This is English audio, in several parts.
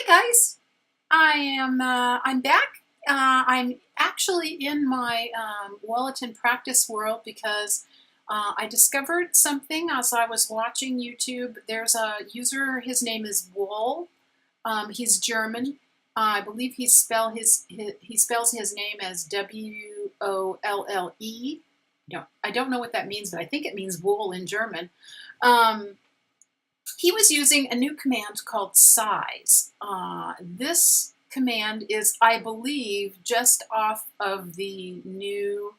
Hi guys, I'm back. I'm actually in my Wollaton practice world because I discovered something as I was watching YouTube. There's a user, his name is Woll. He's German. I believe he spells his name as W-O-L-L-E. I don't know what that means, but I think it means wool in German. He was using a new command called size. This command is, I believe, just off of the new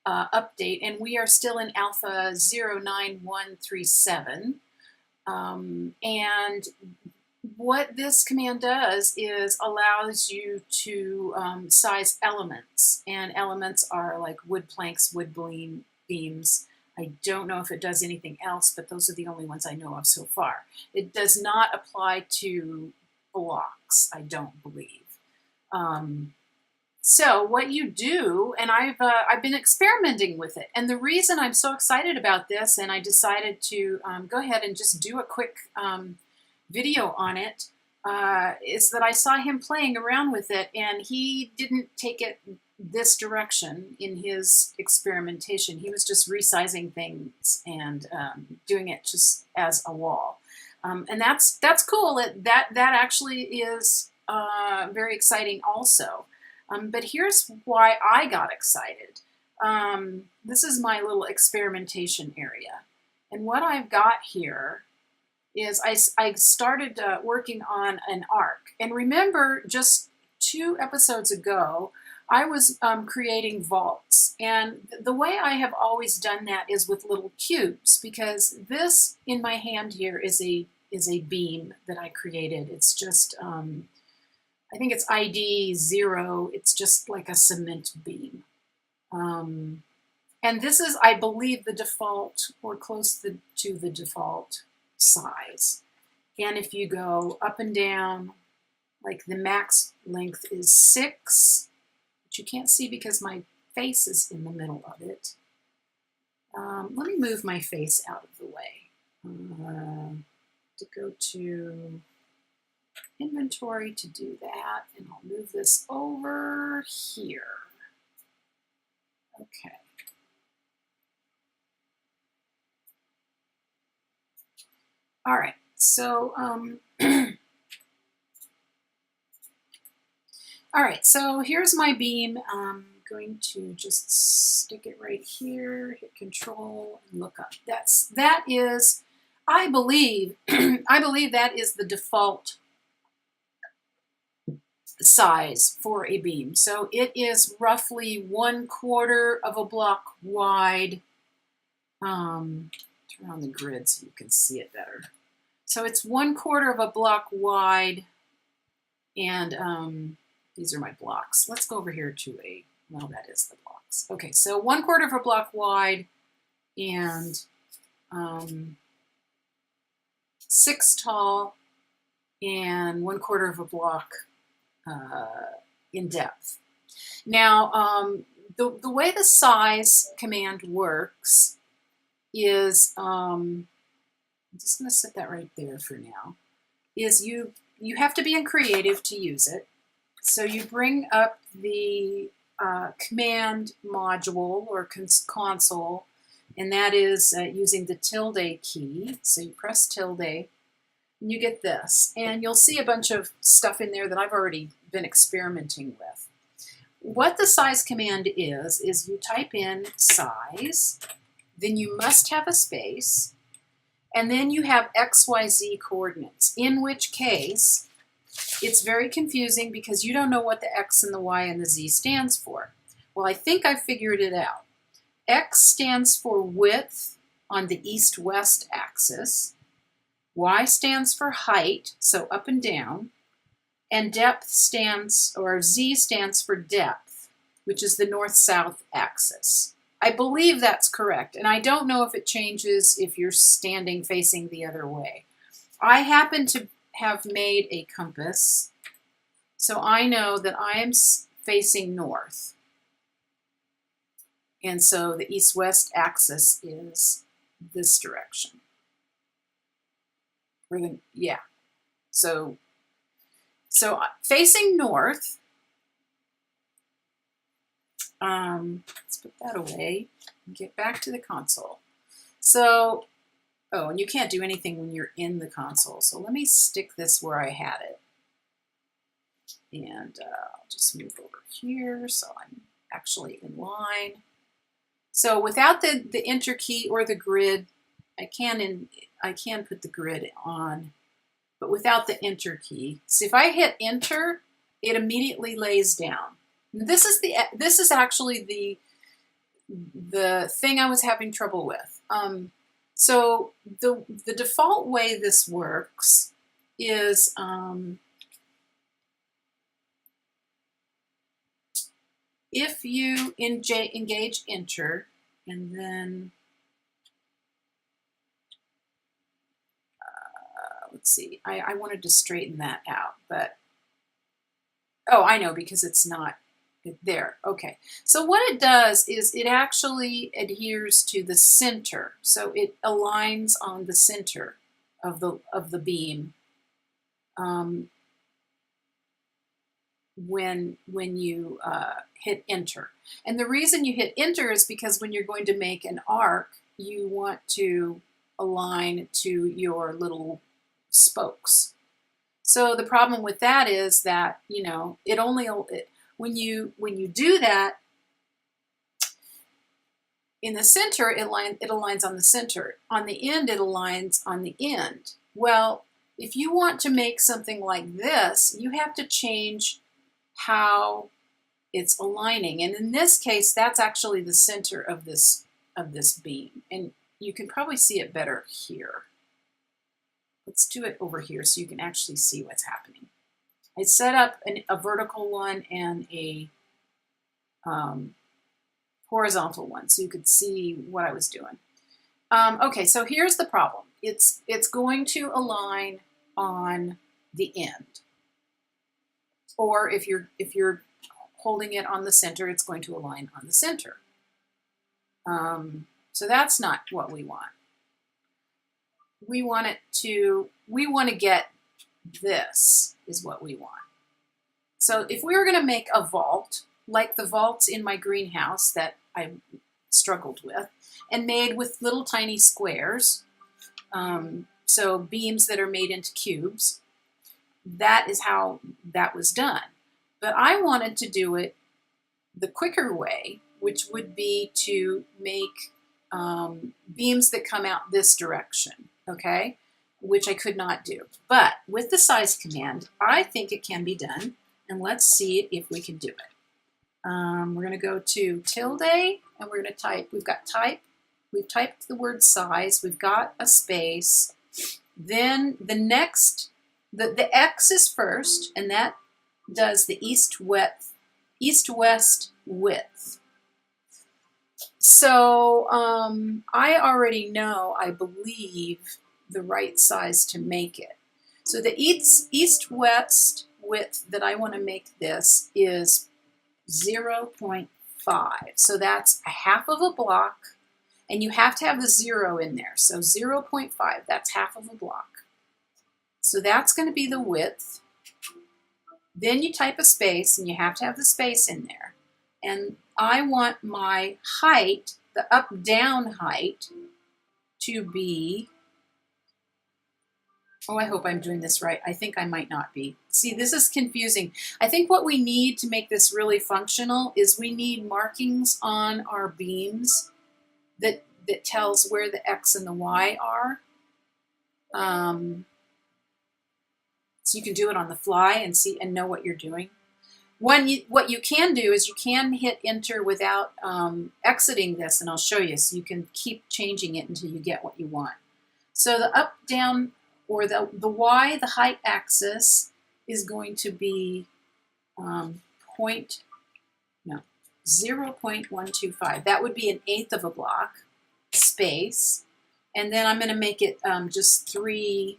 update, and we are still in alpha 09137. And what this command does is allows you to size elements, and elements are like wood planks, wood beams. I don't know if it does anything else, but those are the only ones I know of so far. It does not apply to blocks, I don't believe. So what you do, and I've been experimenting with it, and the reason I'm so excited about this, and I decided to go ahead and just do a quick video on it, is that I saw him playing around with it, and he didn't take it this direction in his experimentation. He was just resizing things and doing it just as a wall, and that's cool. That actually is very exciting also. But here's why I got excited. This is my little experimentation area, and what I've got here is I started working on an arc. And remember, just 2 episodes ago, I was creating vaults. And the way I have always done that is with little cubes, because this in my hand here is a beam that I created. It's just, I think it's ID 0. It's just like a cement beam. And this is, I believe, the default, or close to the default size. And if you go up and down, like the max length is 6, which you can't see because my face is in the middle of it. Let me move my face out of the way. To go to inventory to do that, and I'll move this over here. Okay. All right, so all right, so here's my beam. I'm going to just stick it right here, hit Control, and look up. That is, I believe, I believe that is the default size for a beam. So it is roughly 1/4 of a block wide. Turn on the grid so you can see it better. So it's 1/4 of a block wide, and these are my blocks. Let's go over here to well, that is the blocks. Okay, so 1/4 of a block wide and 6 tall and 1/4 of a block in depth. Now, the way the size command works is, I'm just going to set that right there for now, is you have to be in Creative to use it. So you bring up the command module or console, and that is using the tilde key. So you press tilde, and you get this. And you'll see a bunch of stuff in there that I've already been experimenting with. What the size command is you type in size, then you must have a space, and then you have XYZ coordinates, in which case it's very confusing because you don't know what the X and the Y and the Z stands for. Well, I think I figured it out. X stands for width on the east-west axis, Y stands for height, so up and down, and depth stands, or Z stands for depth, which is the north-south axis. I believe that's correct, and I don't know if it changes if you're standing facing the other way. I happen to have made a compass, so I know that I am facing north. And so the east-west axis is this direction. Yeah. So So facing north, let's put that away and get back to the console. So, oh, and you can't do anything when you're in the console. So let me stick this where I had it. And I'll just move over here so I'm actually in line. So without the enter key or the grid, I can put the grid on, but without the enter key. So if I hit enter, it immediately lays down. This is actually the thing I was having trouble with. So the default way this works is if you engage enter, and then let's see, I wanted to straighten that out, but oh, I know, because it's not there. Okay, so what it does is it actually adheres to the center, so it aligns on the center of the beam when you hit enter. And the reason you hit enter is because when you're going to make an arc, you want to align to your little spokes. So the problem with that is that, you know, when you do that in the center, it aligns on the center. On the end, it aligns on the end. Well, if you want to make something like this, you have to change how it's aligning. And in this case, that's actually the center of this beam. And you can probably see it better here. Let's do it over here so you can actually see what's happening. I set up a vertical one and a horizontal one so you could see what I was doing. Okay, so here's the problem. It's going to align on the end. Or if you're holding it on the center, it's going to align on the center. So that's not what we want. We want to get this is what we want. So if we were going to make a vault, like the vaults in my greenhouse that I struggled with, and made with little tiny squares, so beams that are made into cubes, that is how that was done. But I wanted to do it the quicker way, which would be to make beams that come out this direction, okay? Which I could not do. But with the size command, I think it can be done. And let's see if we can do it. We're going to go to tilde, and we're going to type. We've typed the word size. We've got a space. Then the next, the X is first, and that does the east-west width. So I already know, I believe, the right size to make it. So the east-west width that I want to make this is 0.5. So that's a half of a block, and you have to have the 0 in there. So 0.5, that's half of a block. So that's going to be the width. Then you type a space, and you have to have the space in there. And I want my height, the up-down height, to be, oh, I hope I'm doing this right. I think I might not be. See, this is confusing. I think what we need to make this really functional is we need markings on our beams that tells where the X and the Y are. So you can do it on the fly and see and know what you're doing. What you can do is you can hit enter without exiting this, and I'll show you. So you can keep changing it until you get what you want. So the up, down, or the Y, the height axis, is going to be 0.125. That would be 1/8 of a block space. And then I'm going to make it just three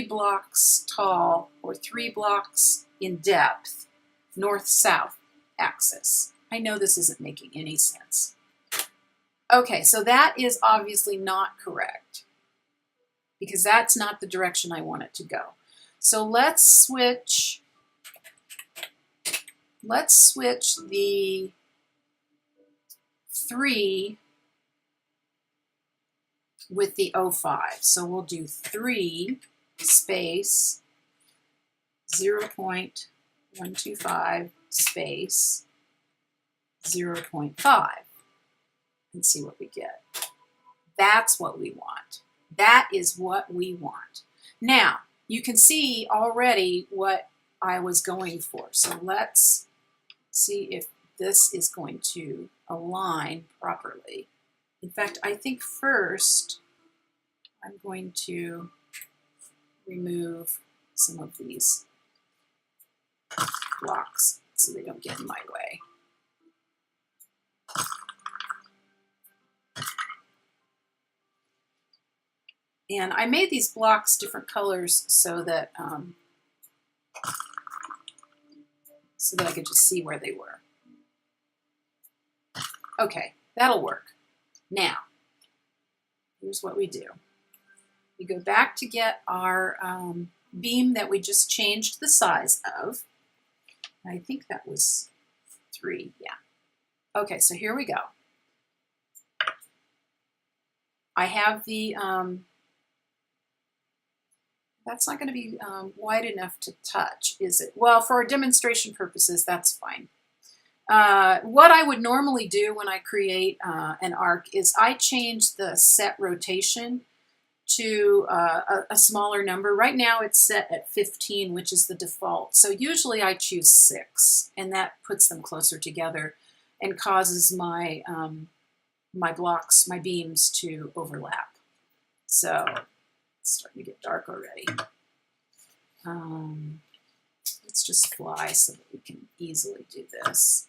blocks tall, or 3 blocks in depth, north-south axis. I know this isn't making any sense. Okay, so that is obviously not correct, because that's not the direction I want it to go. So let's switch the 3 with the 05. So we'll do 3 space 0.125 space 0.5 and see what we get. That's what we want. That is what we want. Now, you can see already what I was going for. So let's see if this is going to align properly. In fact, I think first I'm going to remove some of these blocks so they don't get in my way. And I made these blocks different colors so that I could just see where they were. Okay, that'll work. Now, here's what we do. We go back to get our beam that we just changed the size of. I think that was 3, yeah. Okay, so here we go. I have the, that's not going to be wide enough to touch, is it? Well, for our demonstration purposes, that's fine. What I would normally do when I create an arc is I change the set rotation to a smaller number. Right now it's set at 15, which is the default. So usually I choose 6, and that puts them closer together and causes my my blocks, my beams to overlap. So it's starting to get dark already. Let's just fly so that we can easily do this.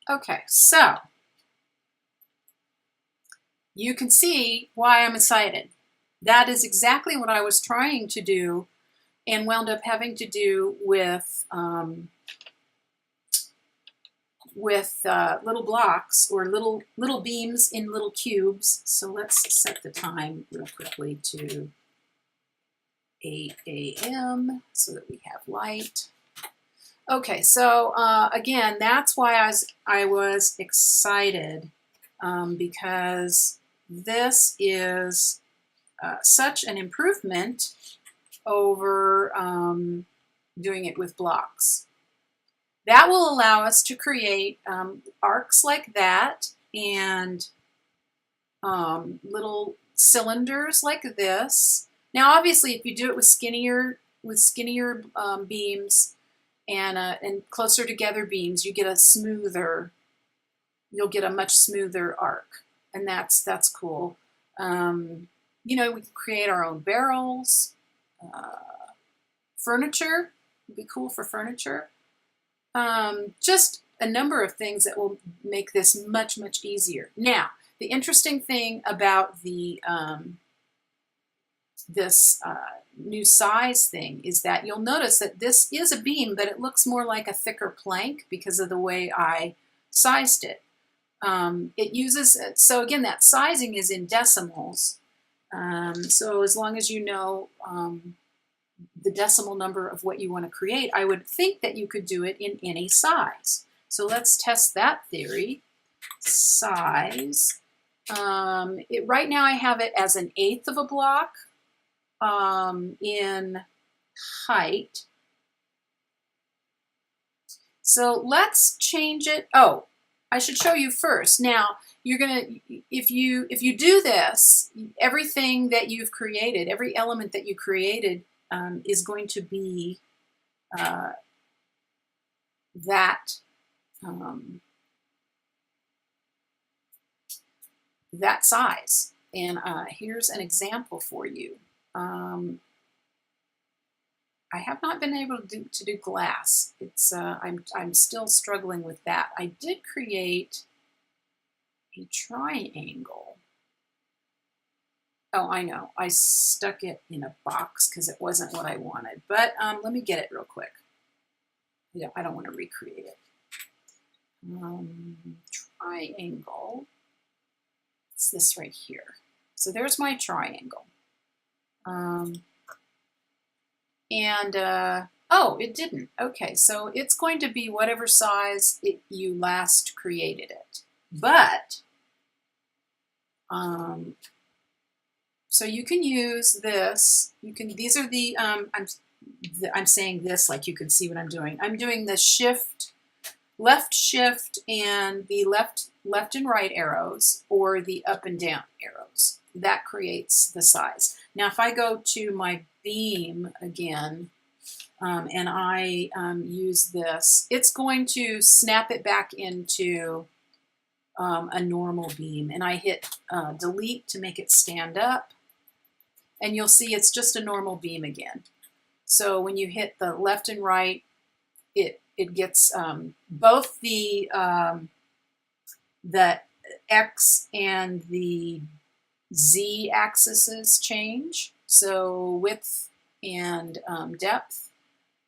Okay, so you can see why I'm excited. That is exactly what I was trying to do and wound up having to do with little blocks or little beams in little cubes. So let's set the time real quickly to 8 a.m. so that we have light. Okay, so again, that's why I was excited because this is such an improvement over doing it with blocks. That will allow us to create arcs like that and little cylinders like this. Now, obviously, if you do it with skinnier beams and closer together beams, you get you'll get a much smoother arc, and that's cool. You know, we can create our own barrels. Furniture would be cool for furniture. Just a number of things that will make this much, much easier. Now, the interesting thing about the this new size thing is that you'll notice that this is a beam, but it looks more like a thicker plank because of the way I sized it. It uses, so again, that sizing is in decimals. So as long as you know the decimal number of what you want to create, I would think that you could do it in any size. So let's test that theory. Size. Right now I have it as 1/8 of a block in height. So let's change it. Oh, I should show you first. Now, you're gonna, if you do this, everything that you've created, every element that you created is going to be that size. And here's an example for you. I have not been able to do glass. It's I'm still struggling with that. I did create a triangle. Oh, I know. I stuck it in a box because it wasn't what I wanted. But let me get it real quick. Yeah, I don't want to recreate it. Triangle. It's this right here. So there's my triangle. Oh, it didn't. Okay, so it's going to be whatever size you last created it. But, so you can use this. These are the, I'm saying this like you can see what I'm doing. I'm doing the left shift and the left and right arrows, or the up and down arrows. That creates the size. Now if I go to my beam again, and I use this, it's going to snap it back into a normal beam. And I hit delete to make it stand up. And you'll see it's just a normal beam again. So when you hit the left and right, it gets both the X and the Z axes change. So width and depth,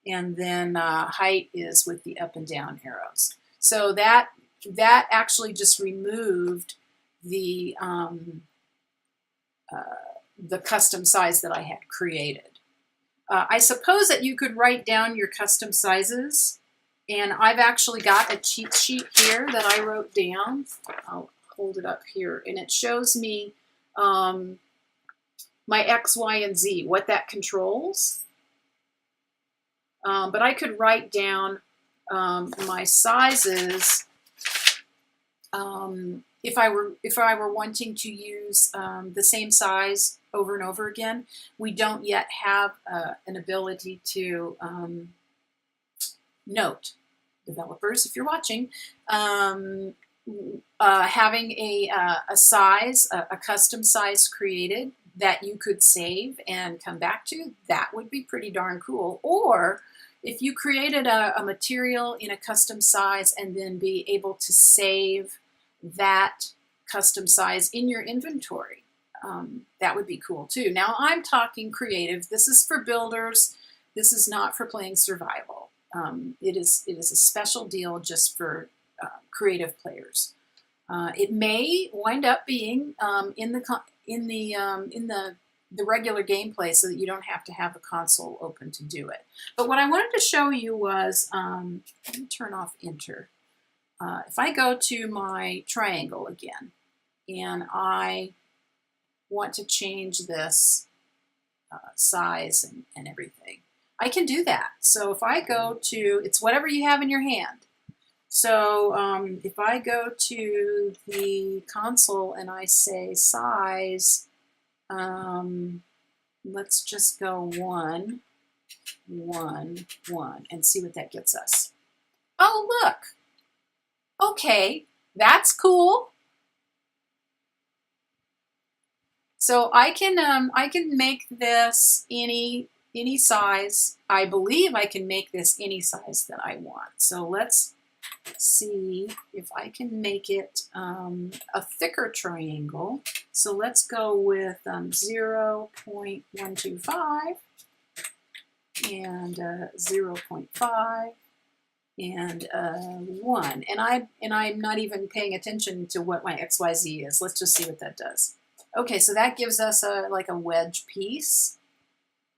and then height is with the up and down arrows. So that actually just removed the custom size that I had created. I suppose that you could write down your custom sizes, and I've actually got a cheat sheet here that I wrote down. I'll hold it up here, and it shows me my X, Y, and Z, what that controls. But I could write down my sizes if I were wanting to use the same size over and over again. We don't yet have an ability to note, developers, if you're watching, having a size, a custom size created that you could save and come back to. That would be pretty darn cool. Or if you created a material in a custom size and then be able to save that custom size in your inventory, that would be cool too. Now I'm talking creative. This is for builders. This is not for playing survival. It is a special deal just for creative players. It may wind up being in the regular gameplay, so that you don't have to have the console open to do it. But what I wanted to show you was, let me turn off enter. If I go to my triangle again, and I want to change this size and everything, I can do that. So if I go to, it's whatever you have in your hand. So if I go to the console and I say size, let's just go 1, 1, 1, and see what that gets us. Oh, look. Okay, that's cool. So I can make this any size. I believe I can make this any size that I want. So let's see if I can make it a thicker triangle. So let's go with 0.125 and 0.5 and 1. And I'm not even paying attention to what my XYZ is. Let's just see what that does. Okay, so that gives us like a wedge piece.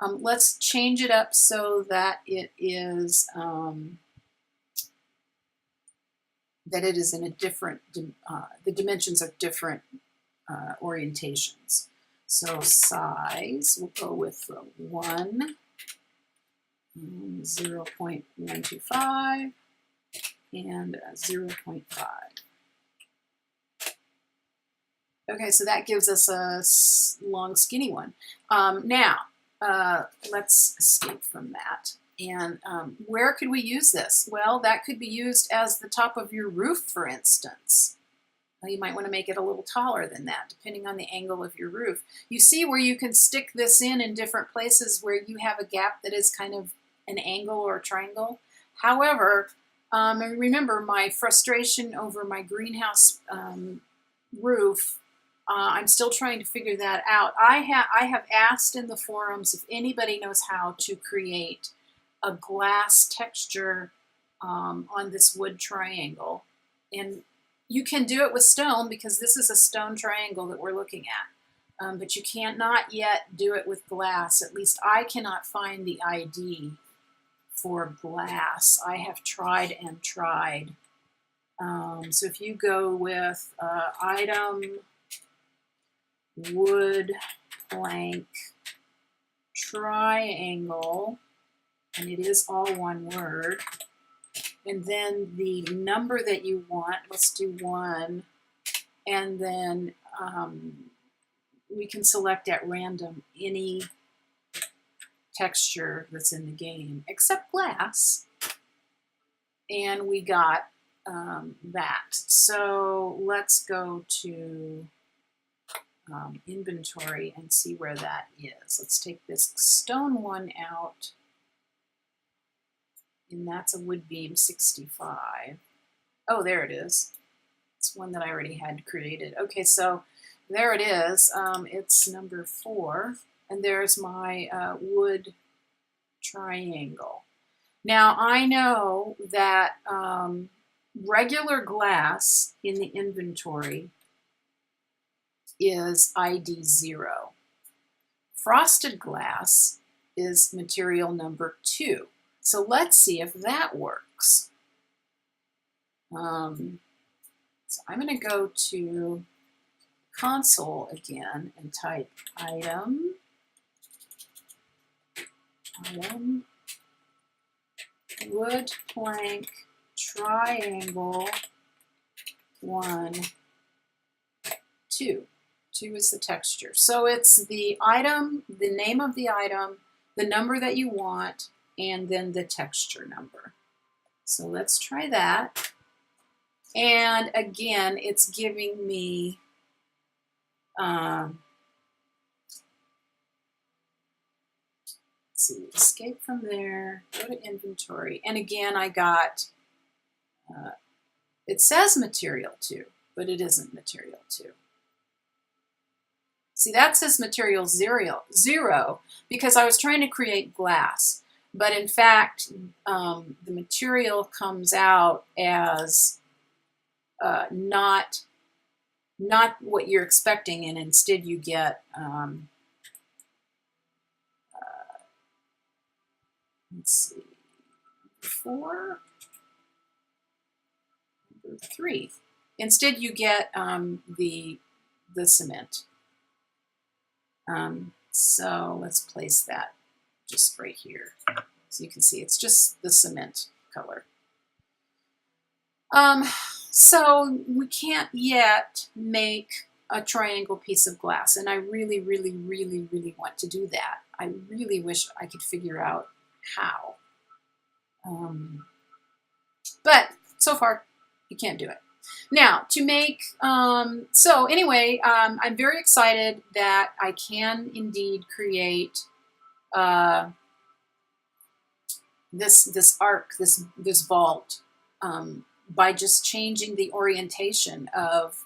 Let's change it up so that it is in a different, the dimensions are different orientations. So size, we'll go with 1, 0.125, and 0.5. Okay, so that gives us a long, skinny one. Now, let's escape from that. And where could we use this? Well, that could be used as the top of your roof, for instance. You might want to make it a little taller than that, depending on the angle of your roof. You see where you can stick this in different places where you have a gap that is kind of an angle or a triangle. However, remember my frustration over my greenhouse roof. I'm still trying to figure that out. I have asked in the forums if anybody knows how to create a glass texture on this wood triangle. And you can do it with stone because this is a stone triangle that we're looking at. But you cannot yet do it with glass. At least I cannot find the ID for glass. I have tried and tried. So if you go with item wood plank triangle, and it is all one word, and then the number that you want, let's do 1, and then we can select at random any texture that's in the game except glass, and we got that. So let's go to inventory and see where that is. Let's take this stone one out, and that's a wood beam 65. Oh, there it is. It's one that I already had created. Okay, so there it is. It's number 4, and there's my wood triangle. Now I know that regular glass in the inventory is ID 0. Frosted glass is material number 2. So let's see if that works. So I'm going to go to console again and type item wood plank triangle 1, 2. 2 is the texture. So it's the item, the name of the item, the number that you want, and then the texture number. So let's try that. And again, it's giving me let's see, escape from there, go to inventory, and again I got it says material 2, but it isn't material 2. See, that says material 0 because I was trying to create glass, but in fact the material comes out as not what you're expecting, and instead you get let's see, 4, 3. Instead you get the cement. So let's place that just right here. So you can see it's just the cement color. So we can't yet make a triangle piece of glass, and I really, really, really, really want to do that. I really wish I could figure out how. But so far, you can't do it. Now, to make, so anyway, I'm very excited that I can indeed create this arc, this vault, by just changing the orientation of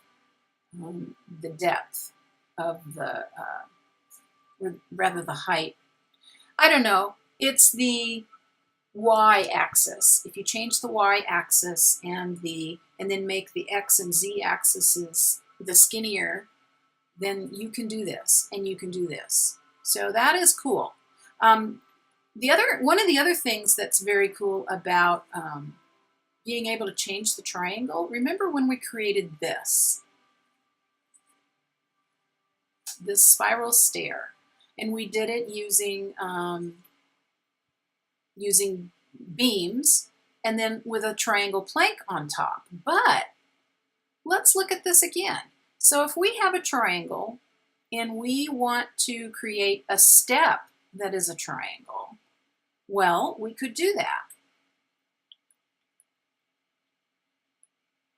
the depth of the, rather the height. I don't know, it's the y-axis. If you change the y-axis and then make the x and z-axes the skinnier, then you can do this and you can do this. So that is cool. One of the other things that's very cool about being able to change the triangle, remember when we created this spiral stair, and we did it using using beams and then with a triangle plank on top. But let's look at this again. So if we have a triangle and we want to create a step that is a triangle, well, we could do that.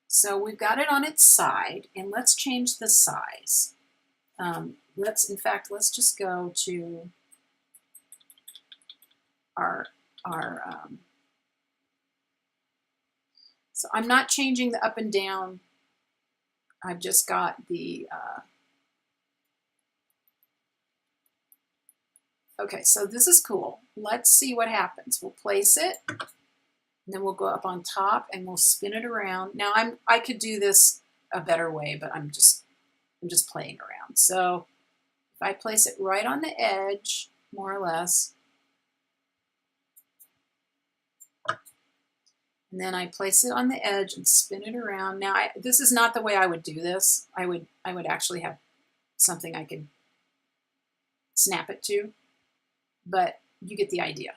So we've got it on its side, and let's change the size. Let's just go to our so I'm not changing the up and down I've just got the, okay, so this is cool. Let's see what happens. We'll place it, and then we'll go up on top and we'll spin it around. Now I could do this a better way, but I'm just playing around. So if I place it right on the edge, more or less, and then I place it on the edge and spin it around. Now this is not the way I would do this. I would actually have something I could snap it to, but you get the idea.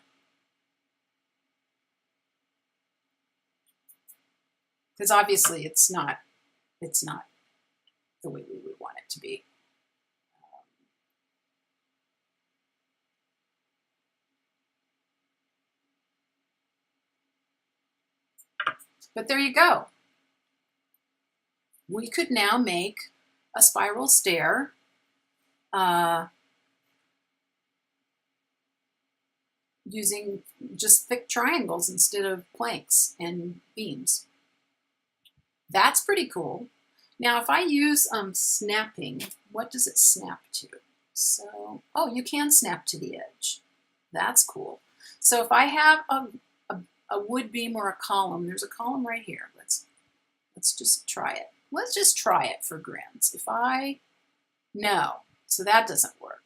Because obviously it's not the way we would want it to be. But there you go. We could now make a spiral stair using just thick triangles instead of planks and beams. That's pretty cool. Now, if I use snapping, what does it snap to? So, oh, you can snap to the edge. That's cool. So if I have a wood beam or a column, there's a column right here. Let's just try it. Let's just try it for grins. If no, so that doesn't work.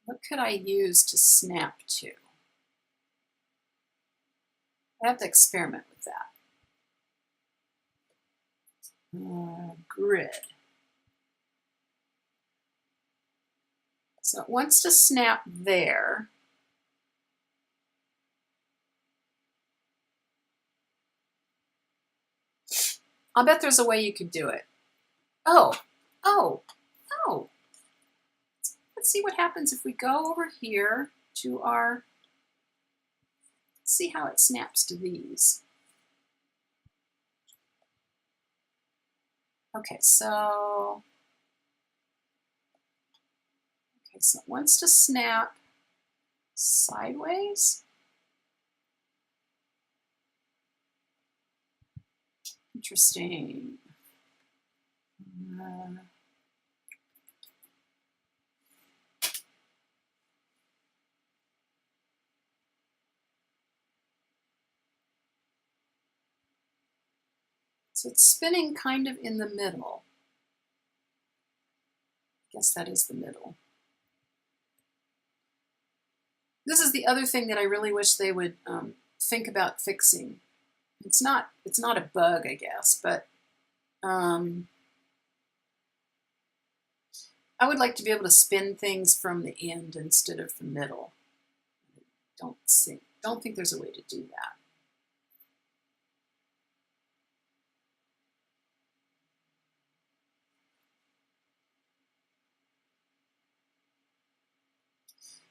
What could I use to snap to? I have to experiment with that. Grid. So it wants to snap there. I'll bet there's a way you could do it. Oh. Let's see what happens if we go over here to our, see how it snaps to these. Okay, so it wants to snap sideways. Interesting. So it's spinning kind of in the middle. I guess that is the middle. This is the other thing that I really wish they would think about fixing. It's not a bug, I guess, but I would like to be able to spin things from the end instead of the middle. Don't think there's a way to do that.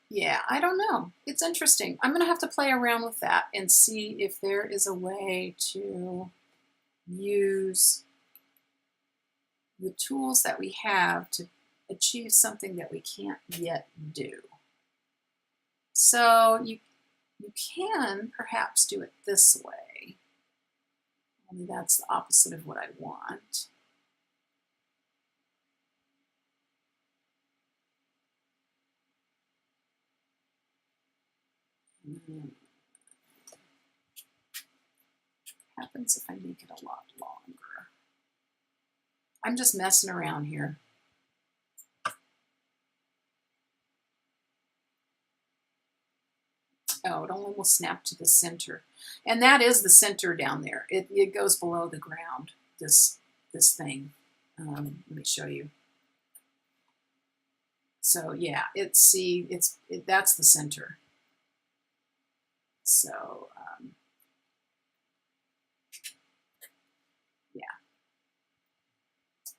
Yeah, I don't know. It's interesting. I'm going to have to play around with that and see if there is a way to use the tools that we have to achieve something that we can't yet do. So you can perhaps do it this way. Only that's the opposite of what I want. What happens if I make it a lot longer? I'm just messing around here. Oh, it only will snap to the center. And that is the center down there. It goes below the ground, this thing. Let me show you. So yeah, that's the center. So yeah,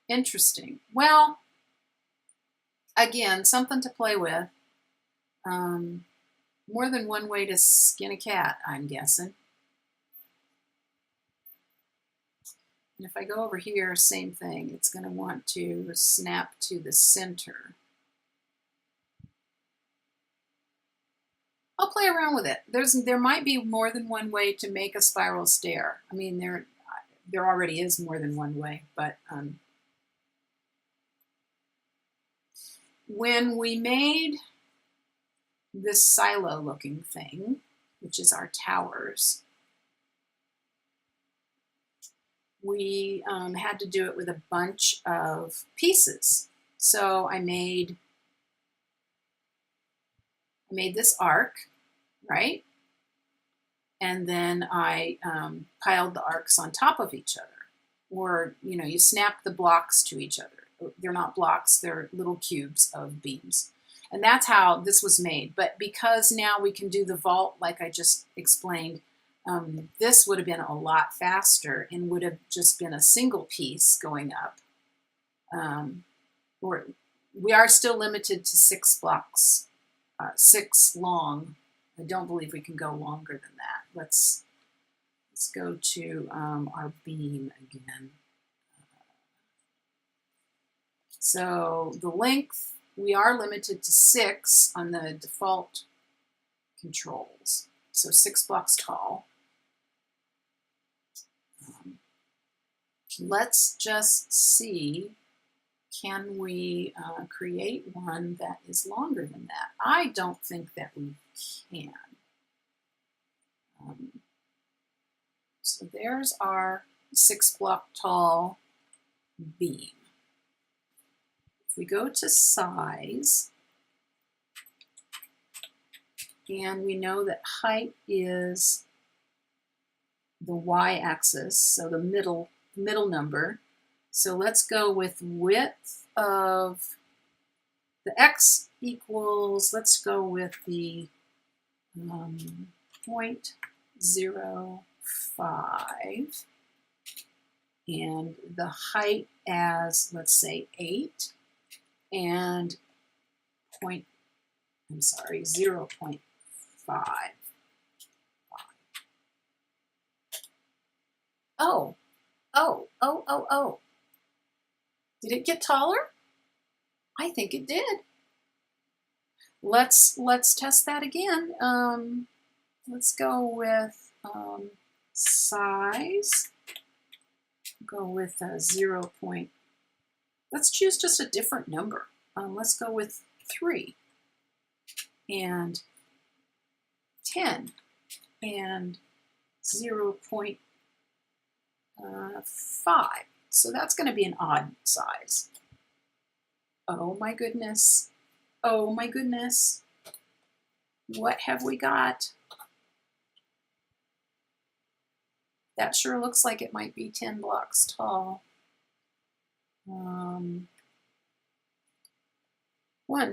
interesting. Well, again, something to play with. More than one way to skin a cat, I'm guessing. And if I go over here, same thing. It's going to want to snap to the center. I'll play around with it. There might be more than one way to make a spiral stair. I mean, there already is more than one way, but when we made this silo looking thing, which is our towers, we had to do it with a bunch of pieces. So I made this arc, right? And then I piled the arcs on top of each other. Or, you know, you snap the blocks to each other. They're not blocks, they're little cubes of beams. And that's how this was made. But because now we can do the vault, like I just explained, this would have been a lot faster and would have just been a single piece going up. We are still limited to 6 blocks, 6 long. I don't believe we can go longer than that. Let's go to our beam again. So the length, we are limited to 6 on the default controls. So 6 blocks tall. Let's just see, can we create one that is longer than that? I don't think that we can. So there's our 6 block tall beam. If we go to size, and we know that height is the y-axis, so the middle number. So let's go with width of the x equals, let's go with the 0.05 and the height as, let's say, 8 and 0.5. Oh. Did it get taller? I think it did. Let's test that again. Let's go with size. Go with 0. Let's choose just a different number. Let's go with 3 and 10 and 0.5. So that's going to be an odd size. Oh my goodness. Oh my goodness. What have we got? That sure looks like it might be 10 blocks tall. 1,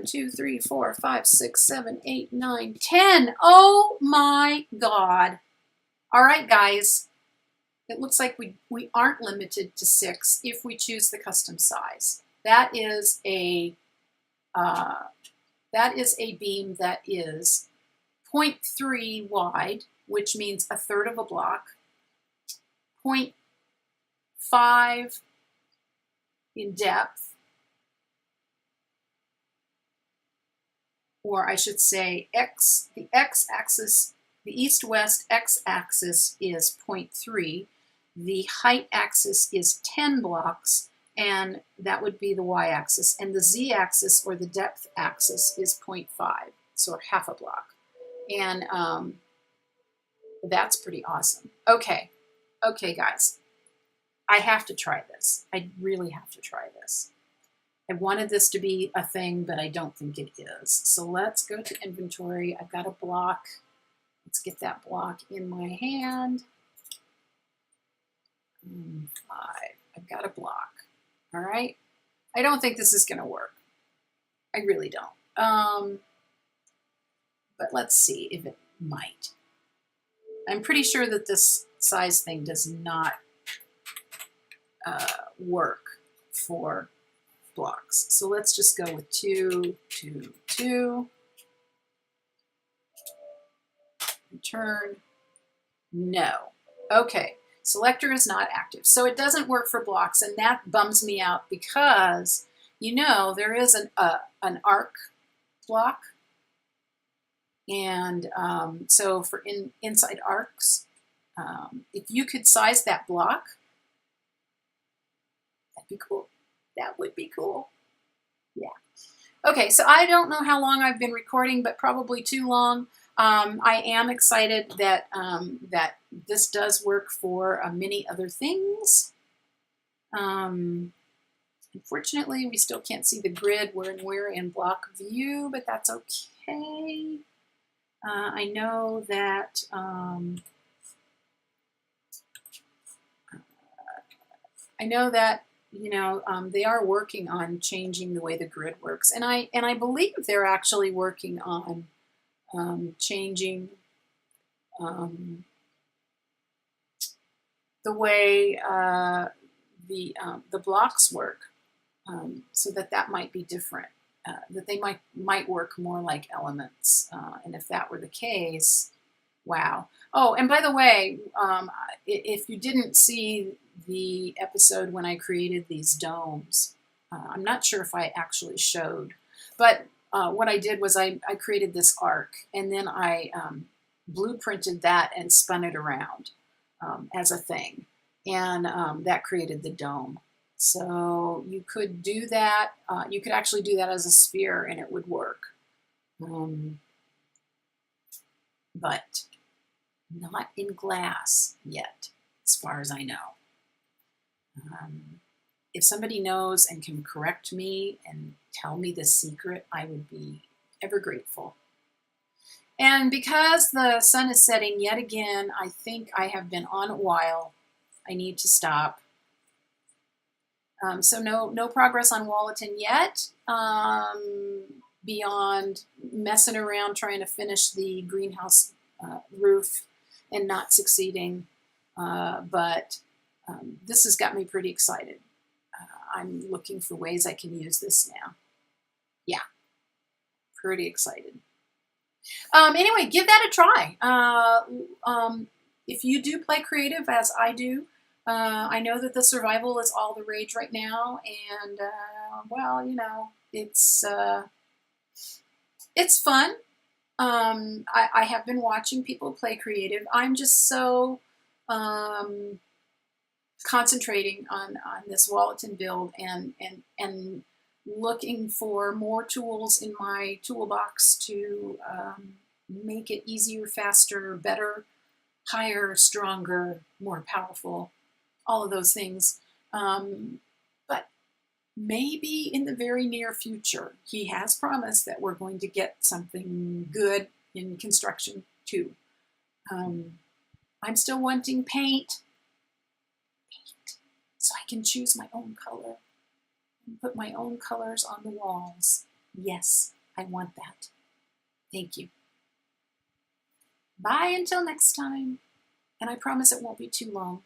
2, 3, 4, 5, 6, 7, 8, 9, 10. Oh my God. All right, guys. It looks like we aren't limited to 6 if we choose the custom size. That is a beam that is 0.3 wide, which means a third of a block, 0.5 in depth, or I should say the x-axis, the east-west x-axis is 0.3. The height axis is 10 blocks, and that would be the y-axis. And the z-axis, or the depth axis, is 0.5, so half a block. And that's pretty awesome. Okay, guys. I have to try this. I really have to try this. I wanted this to be a thing, but I don't think it is. So let's go to inventory. I've got a block. Let's get that block in my hand. 5. I've got a block. All right. I don't think this is going to work. I really don't. But let's see if it might. I'm pretty sure that this size thing does not work for blocks. So let's just go with 2, 2, 2. Return. No. Okay. Selector is not active. So it doesn't work for blocks, and that bums me out because, you know, there is an arc block. And so for inside arcs, if you could size that block, That'd be cool. That would be cool. Yeah. Okay, so I don't know how long I've been recording, but probably too long. I am excited that that this does work for many other things. Unfortunately, we still can't see the grid when we're in block view, but that's okay. I know that you know, they are working on changing the way the grid works, and I believe they're actually working on changing the way the blocks work, so that might be different. That they might work more like elements, and if that were the case, wow. Oh, and by the way, if you didn't see the episode when I created these domes, I'm not sure if I actually showed, but what I did was I created this arc, and then I blueprinted that and spun it around as a thing, and that created the dome. So you could do that. You could actually do that as a sphere, and it would work. But not in glass yet, as far as I know. If somebody knows and can correct me and tell me the secret, I would be ever grateful. And because the sun is setting yet again, I think I have been on a while. I need to stop. So no progress on Wollaton yet, beyond messing around trying to finish the greenhouse roof and not succeeding. But this has got me pretty excited. I'm looking for ways I can use this now. Yeah, pretty excited. Anyway, give that a try. If you do play creative, as I do, I know that the survival is all the rage right now, and well, you know, it's fun. I have been watching people play creative. I'm just so concentrating on this Wollaton build and looking for more tools in my toolbox to make it easier, faster, better, higher, stronger, more powerful, all of those things. But maybe in the very near future, he has promised that we're going to get something good in construction too. I'm still wanting paint, so I can choose my own color and put my own colors on the walls. Yes, I want that. Thank you. Bye until next time. And I promise it won't be too long.